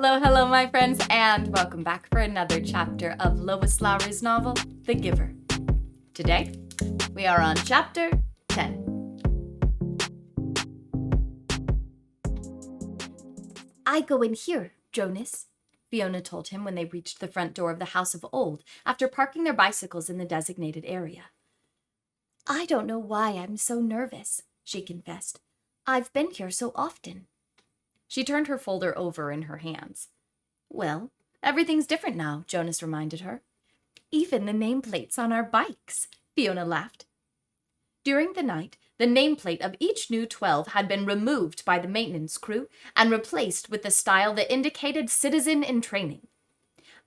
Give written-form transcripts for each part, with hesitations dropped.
Hello, my friends, and welcome back for another chapter of Lois Lowry's novel, The Giver. Today, we are on chapter 10. I go in here, Jonas, Fiona told him when they reached the front door of the House of Old after parking their bicycles in the designated area. I don't know why I'm so nervous, she confessed. I've been here so often. She turned her folder over in her hands. Well, everything's different now, Jonas reminded her. Even the nameplates on our bikes, Fiona laughed. During the night, the nameplate of each new 12 had been removed by the maintenance crew and replaced with the style that indicated citizen in training.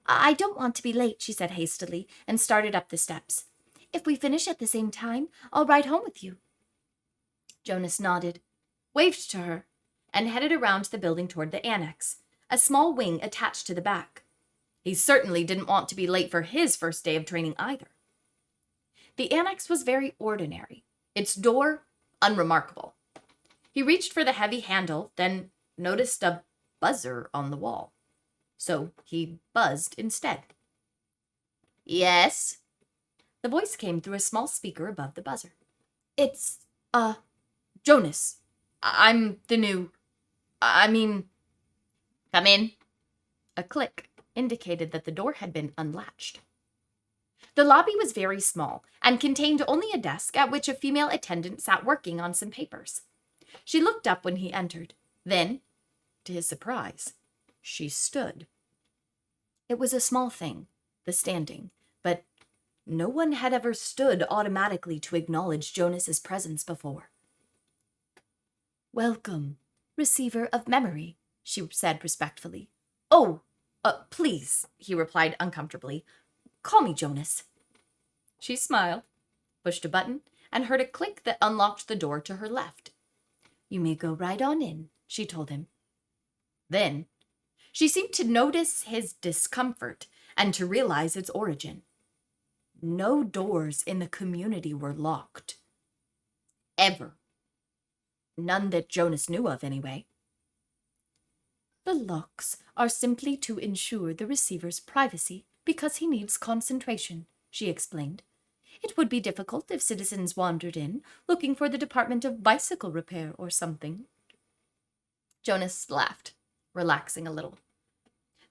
I don't want to be late, she said hastily, and started up the steps. If we finish at the same time, I'll ride home with you. Jonas nodded, waved to her, and headed around the building toward the annex, a small wing attached to the back. He certainly didn't want to be late for his first day of training either. The annex was very ordinary, its door unremarkable. He reached for the heavy handle, then noticed a buzzer on the wall. So he buzzed instead. Yes? The voice came through a small speaker above the buzzer. It's, Jonas. I'm the new... Come in. A click indicated that the door had been unlatched. The lobby was very small and contained only a desk at which a female attendant sat working on some papers. She looked up when he entered. Then, to his surprise, she stood. It was a small thing, the standing, but no one had ever stood automatically to acknowledge Jonas's presence before. Welcome, receiver of memory, she said respectfully. Oh, please, he replied uncomfortably. Call me Jonas. She smiled, pushed a button, and heard a click that unlocked the door to her left. You may go right on in, she told him. Then, she seemed to notice his discomfort and to realize its origin. No doors in the community were locked. Ever. None that Jonas knew of, anyway. The locks are simply to ensure the receiver's privacy because he needs concentration, she explained. It would be difficult if citizens wandered in, looking for the Department of Bicycle Repair or something. Jonas laughed, relaxing a little.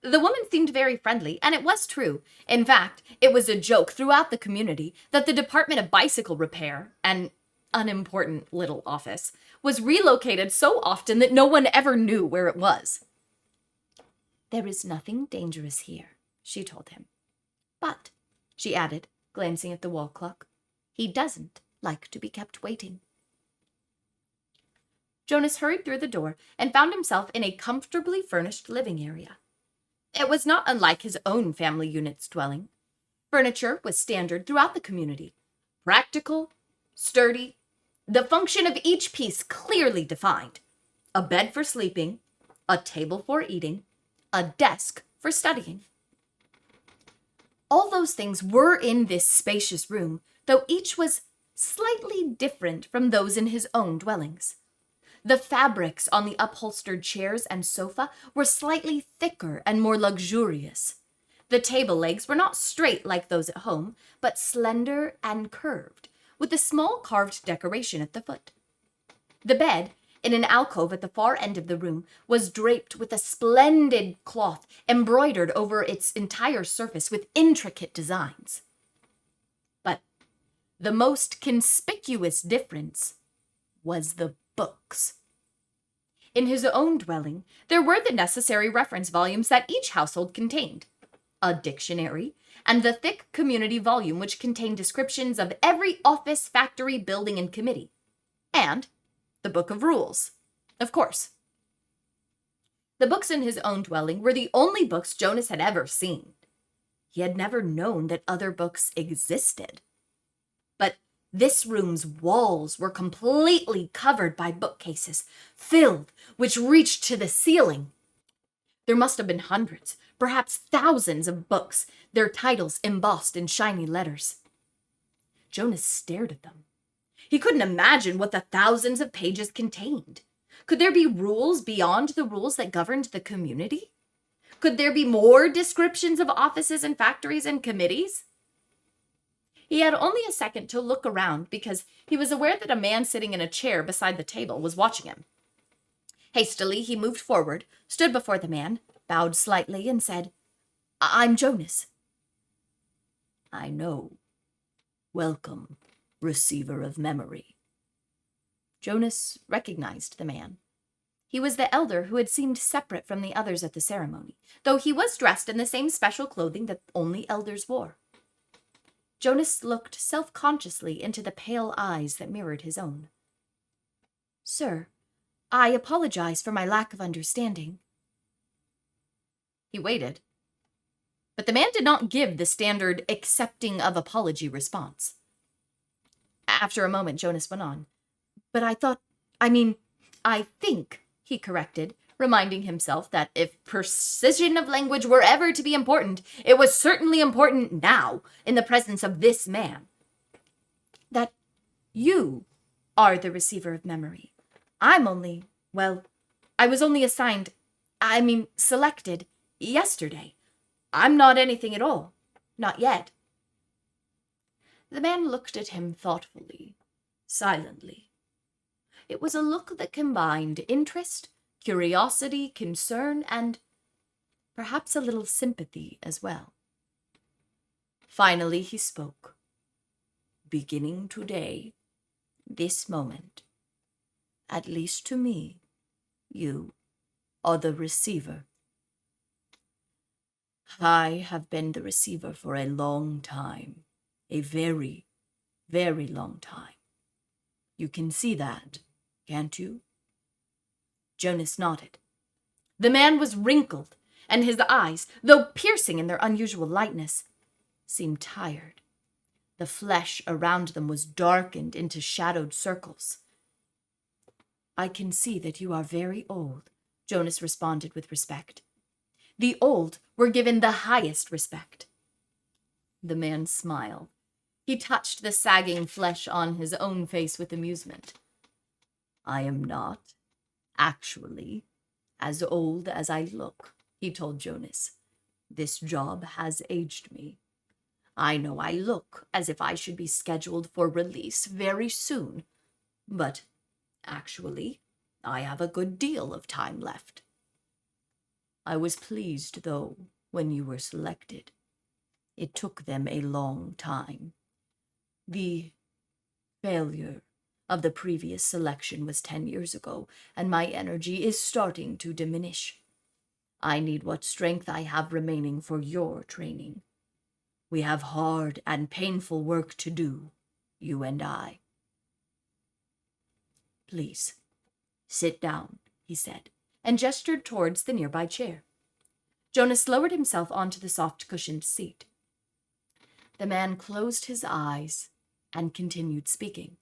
The woman seemed very friendly, and it was true. In fact, it was a joke throughout the community that the Department of Bicycle Repair, an unimportant little office, was relocated so often that no one ever knew where it was. There is nothing dangerous here, she told him. But, she added, glancing at the wall clock, he doesn't like to be kept waiting. Jonas hurried through the door and found himself in a comfortably furnished living area. It was not unlike his own family unit's dwelling. Furniture was standard throughout the community. Practical, sturdy, the function of each piece clearly defined. A bed for sleeping, a table for eating, a desk for studying. All those things were in this spacious room, though each was slightly different from those in his own dwellings. The fabrics on the upholstered chairs and sofa were slightly thicker and more luxurious. The table legs were not straight like those at home, but slender and curved, with a small carved decoration at the foot. The bed, in an alcove at the far end of the room, was draped with a splendid cloth embroidered over its entire surface with intricate designs. But the most conspicuous difference was the books. In his own dwelling, there were the necessary reference volumes that each household contained, a dictionary, and the thick community volume which contained descriptions of every office, factory, building, and committee, and the Book of Rules, of course. The books in his own dwelling were the only books Jonas had ever seen. He had never known that other books existed. But this room's walls were completely covered by bookcases, filled, which reached to the ceiling. There must have been hundreds, perhaps thousands of books, their titles embossed in shiny letters. Jonas stared at them. He couldn't imagine what the thousands of pages contained. Could there be rules beyond the rules that governed the community? Could there be more descriptions of offices and factories and committees? He had only a second to look around because he was aware that a man sitting in a chair beside the table was watching him. Hastily, he moved forward, stood before the man, bowed slightly, and said, "I'm Jonas." "I know. Welcome, receiver of memory." Jonas recognized the man. He was the elder who had seemed separate from the others at the ceremony, though he was dressed in the same special clothing that only elders wore. Jonas looked self-consciously into the pale eyes that mirrored his own. "Sir, I apologize for my lack of understanding." He waited, but the man did not give the standard accepting of apology response. After a moment, Jonas went on. "But I think," he corrected, reminding himself that if precision of language were ever to be important, it was certainly important now, in the presence of this man. "That you are the receiver of memory. I was only selected yesterday. I'm not anything at all. Not yet." The man looked at him thoughtfully, silently. It was a look that combined interest, curiosity, concern, and perhaps a little sympathy as well. Finally, he spoke. "Beginning today, this moment, at least to me, you are the receiver. I have been the receiver for a long time, a very, very long time. You can see that, can't you?" Jonas nodded. The man was wrinkled, and his eyes, though piercing in their unusual lightness, seemed tired. The flesh around them was darkened into shadowed circles. "I can see that you are very old," Jonas responded with respect. The old were given the highest respect. The man smiled. He touched the sagging flesh on his own face with amusement. "I am not, actually, as old as I look," he told Jonas. "This job has aged me. I know I look as if I should be scheduled for release very soon, but actually, I have a good deal of time left. I was pleased, though, when you were selected. It took them a long time. The failure of the previous selection was 10 years ago, and my energy is starting to diminish. I need what strength I have remaining for your training. We have hard and painful work to do, you and I." "Please, sit down," he said, and gestured towards the nearby chair. Jonas lowered himself onto the soft-cushioned seat. The man closed his eyes and continued speaking.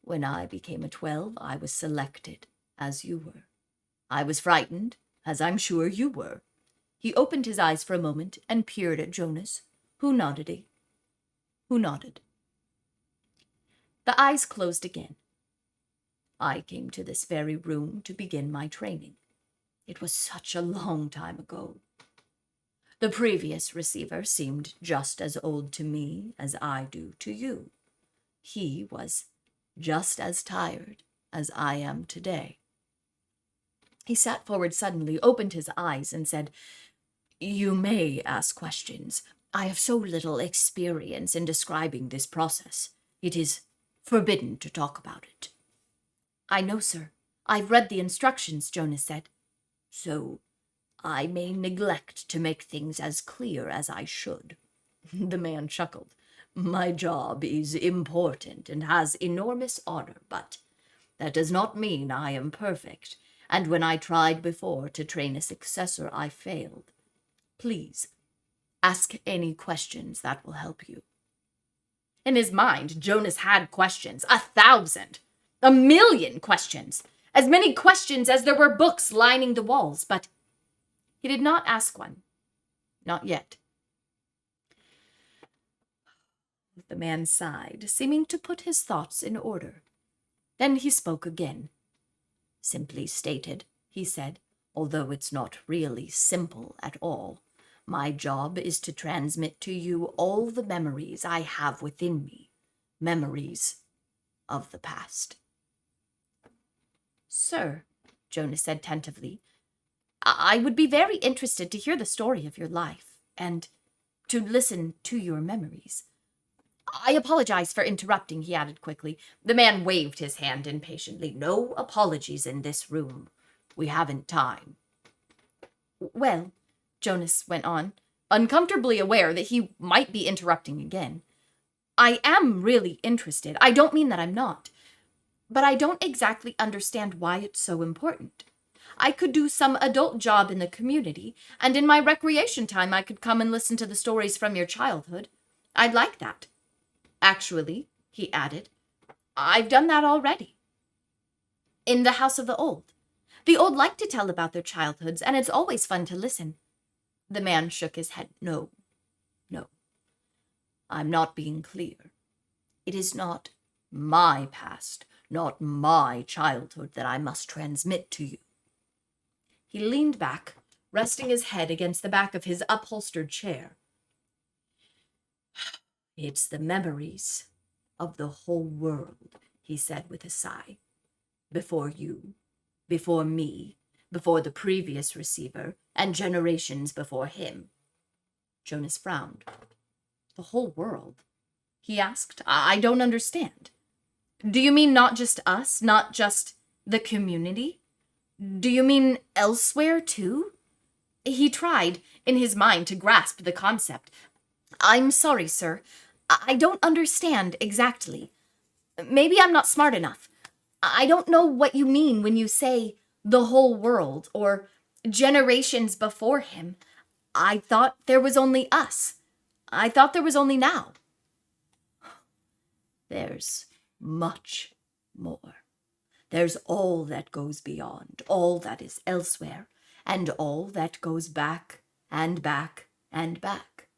"When I became a 12, I was selected, as you were. I was frightened, as I'm sure you were." He opened his eyes for a moment and peered at Jonas, who nodded. The eyes closed again. "I came to this very room to begin my training. It was such a long time ago. The previous receiver seemed just as old to me as I do to you. He was just as tired as I am today." He sat forward suddenly, opened his eyes, and said, "You may ask questions. I have so little experience in describing this process. It is forbidden to talk about it." "I know, sir. I've read the instructions," Jonas said. "So I may neglect to make things as clear as I should." The man chuckled. "My job is important and has enormous honor, but that does not mean I am perfect, and when I tried before to train a successor, I failed. Please, ask any questions that will help you." In his mind, Jonas had questions. 1,000. 1,000,000 questions. As many questions as there were books lining the walls, but he did not ask one. Not yet. The man sighed, seeming to put his thoughts in order. Then he spoke again. "Simply stated," he said, although it's not really simple at all. My job is to transmit to you all the memories I have within me, memories of the past." "Sir," Jonas said tentatively, "I would be very interested to hear the story of your life, and to listen to your memories." "I apologize for interrupting," he added quickly. The man waved his hand impatiently. "No apologies in this room. We haven't time." "Well," Jonas went on, uncomfortably aware that he might be interrupting again, "I am really interested. I don't mean that I'm not. But I don't exactly understand why it's so important. I could do some adult job in the community, and in my recreation time I could come and listen to the stories from your childhood. I'd like that. Actually," he added, "I've done that already. In the House of the Old. The old like to tell about their childhoods, and it's always fun to listen." The man shook his head. No. I'm not being clear. It is not my past, not my childhood that I must transmit to you." He leaned back, resting his head against the back of his upholstered chair. "It's the memories of the whole world," he said with a sigh. "Before you, before me, before the previous receiver, and generations before him." Jonas frowned. "The whole world?" he asked. I don't understand. Do you mean not just us, not just the community? Do you mean elsewhere too?" He tried, in his mind, to grasp the concept. "I'm sorry, sir. I don't understand exactly. Maybe I'm not smart enough. I don't know what you mean when you say the whole world or generations before him. I thought there was only us. I thought there was only now." "There's much more. There's all that goes beyond, all that is elsewhere, and all that goes back and back and back.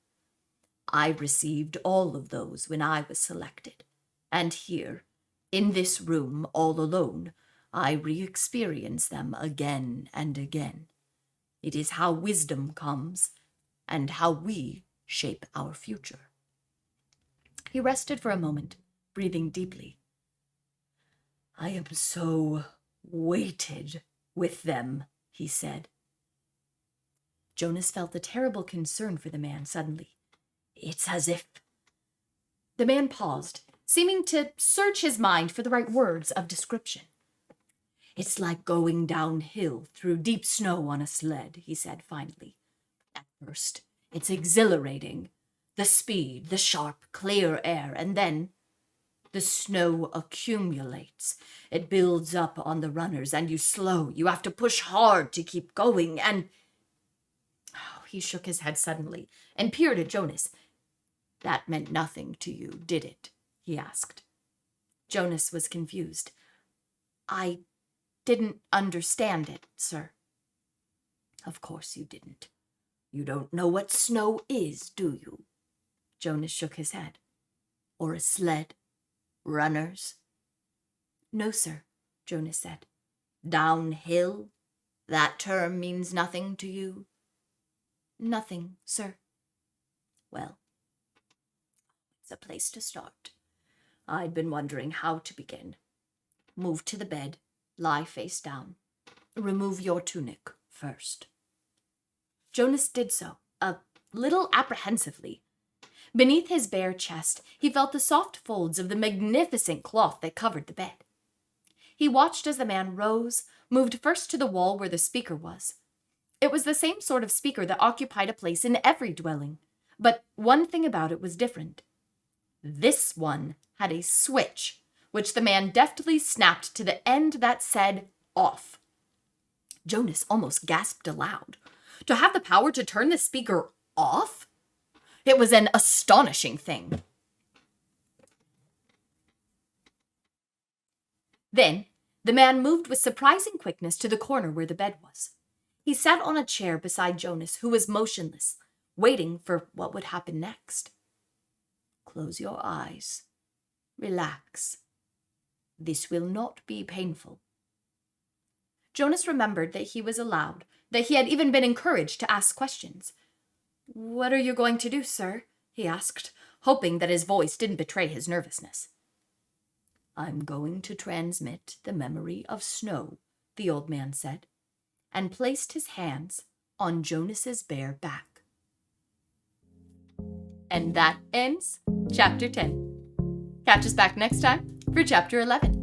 I received all of those when I was selected, and here, in this room all alone, I re-experience them again and again. It is how wisdom comes, and how we shape our future." He rested for a moment, breathing deeply. "I am so weighted with them," he said. Jonas felt a terrible concern for the man suddenly. "It's as if—" The man paused, seeming to search his mind for the right words of description. "It's like going downhill through deep snow on a sled," he said finally. "At first, it's exhilarating. The speed, the sharp, clear air, and then the snow accumulates. It builds up on the runners, and you slow. You have to push hard to keep going, and—" He shook his head suddenly and peered at Jonas. "That meant nothing to you, did it?" he asked. Jonas was confused. "I didn't understand it, sir." "Of course you didn't. You don't know what snow is, do you?" Jonas shook his head. "Or a sled? Runners?" "No, sir," Jonas said. "Downhill? That term means nothing to you?" "Nothing, sir." "Well, it's a place to start. I'd been wondering how to begin. Move to the bed, lie face down. Remove your tunic first." Jonas did so, a little apprehensively. Beneath his bare chest, he felt the soft folds of the magnificent cloth that covered the bed. He watched as the man rose, moved first to the wall where the speaker was. It was the same sort of speaker that occupied a place in every dwelling, but one thing about it was different. This one had a switch, which the man deftly snapped to the end that said off. Jonas almost gasped aloud. To have the power to turn the speaker off? It was an astonishing thing. Then, the man moved with surprising quickness to the corner where the bed was. He sat on a chair beside Jonas, who was motionless, waiting for what would happen next. "Close your eyes. Relax. This will not be painful." Jonas remembered that he was allowed, that he had even been encouraged to ask questions. "What are you going to do, sir?" he asked, hoping that his voice didn't betray his nervousness. "I'm going to transmit the memory of snow," the old man said, and placed his hands on Jonas's bare back. And that ends Chapter 10. Catch us back next time for Chapter 11.